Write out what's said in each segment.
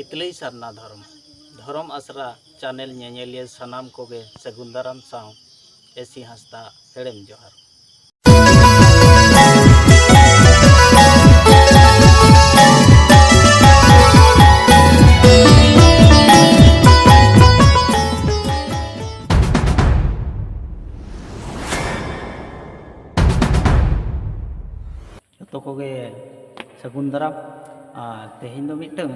इतलई सारना धर्म धर्म आसरा चैनल नेनेलिया सानाम कोगे सगुन दाराम साव एसी हांसदा हेड़ेम जोहार। तो कोगे सगुन दाराम तेहें दो मिटंग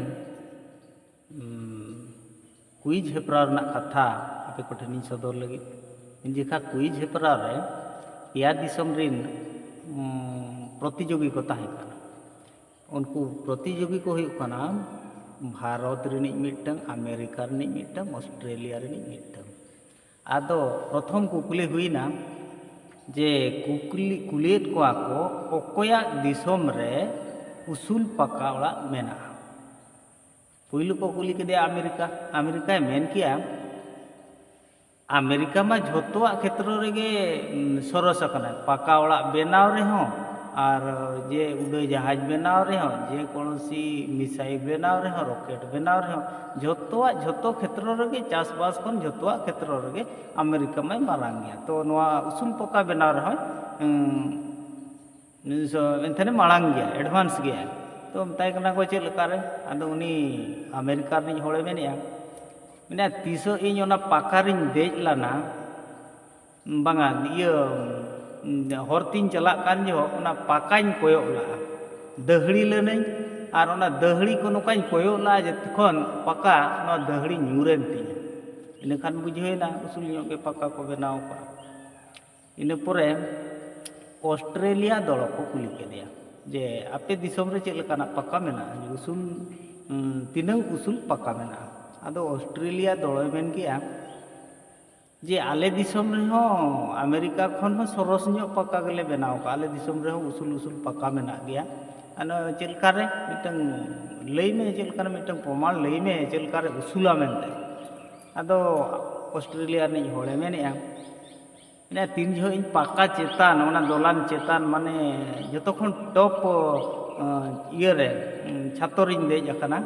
कुइज हेपरा रना कथा आपे को ठेनी सदर लगी जेखा कुइज हेपरा रे या दिसम रिन प्रतियोगी को ताहे काना उनको प्रतियोगी को हुई काना भारत रिनिज मिटंग अमेरिका रिनिज मिटंग ऑस्ट्रेलिया रिनिज मिटंग आदो प्रथम कुकुली हुईना जे कुलियत को अकोया दिसम रे उसूल पका ओड़ा मेना पुइलु को कुली के अमेरिका अमेरिका मेन किया अमेरिका मा झोतोआ क्षेत्र रेगे सरस कना पका ओड़ा बेनाव रे हो और जे उड़े जहाज बेनाव रे हो जे कोनोसी मिसाइल बेनाव रे हो रॉकेट बेनाव रे हो झोतोआ झोतो क्षेत्र रेगे चासबास कोन झोतोआ क्षेत्र रेगे अमेरिका में मारांग गया तो नवा उसूल पका बेनाव रे हो एंथने मारांग गया एडवांस गया तो मताय कना को चेल लकारे आदो उनी अमेरिका रिन होड़े मेनिया मेना तीसो इन ओना पाका रिन देज लाना बांगा इयो हरतिन चला कान जो ओना पाकाइन कोयो ला दहड़ी लेनै आर ओना दहड़ी को नोकाइन कोयो ला जे तखन पाका नो दहड़ी न्यूरेन तिया इने खान बुझेना उसूल ᱧᱚᱜ गे पाका को बनाव का इने परे ऑस्ट्रेलिया दल को कुली केदिया जे आपे दिसम रे चेल लेकाना पका मेना उसूल तीना उसूल पका मेना आदो ऑस्ट्रेलिया दल मेन गया जे आले दिसम रे हो अमेरिका खन हो सरस ᱧᱚᱜ पका गेले बनाव का आले दिसम रे हो उसूल उसूल पका मेना गया आनो चेल कारे मिटंग लई में चेल कारे मिटंग प्रमाण लई में चेल कारे उसूला मेनते आदो ऑस्ट्रेलिया नि होड़े मेनेया इना तीन जो इन पाका चेतान ओना दोलान चेतान माने जतखन टॉप इये रे छातरिन देज अकना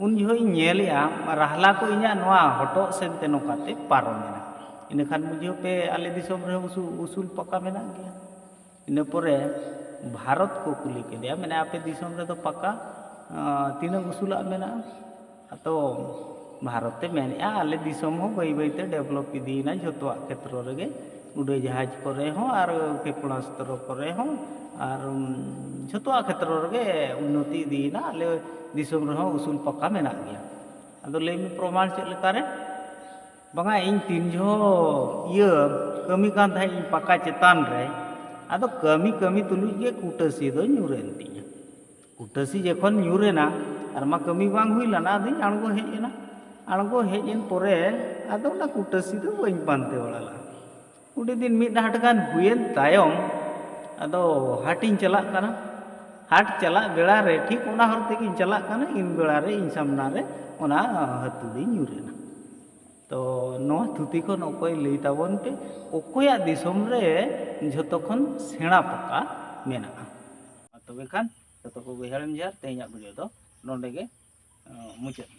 उन जो इन नेलिया राहला को इना नवा हटो सेनते नोकाते पारमेना इने खान बुझियो पे आले दिसम रे उसूल पका मेना गया इने परे भारत को कुली के दिया मैंने आपे दिसम रे तो पका तीन उसूला मेना तो भारत मेने आले दिसम हो बई बईते डेवलप इदीना जतवा क्षेत्र रेगे उड़े जहाज करे हो और क्षेपणास्त्र करे हो और जतवा क्षेत्र रेगे उन्नति इदीना आले दिसम रे हो उसूल पका मेना गया अदो ले में प्रमाण चेक लेकारे बांगा इन तीन जो इयो कमी कान थाई इन पका चेतान रे आदो कमी कमी तुलुज गे कुटसी दो न्यूरेन तिया कुटसी जखन न्यूरेना और मा कमी बांग हुई लाना आदि आणगो हेजेना आणगो हेजेन परे आदो ना कुटसी दो बइन पानते वाला उडी दिन मिद हाट गान हुयेन तायम आदो हाटिन चला काना हाट चला बेड़ा रे ठीक ओना हर तेकिन चला काना इन बेड़ा रे इन सामना रे ओना हतुडी न्यूरेना तो नवा थुती खन ओकोय लई ताबन पे ओकोया दिसम रे झतखन सेणा पका मेना तबे खान जतो को बेहारम जार तेहना वीडियो दो नोंडे गे मुचाद।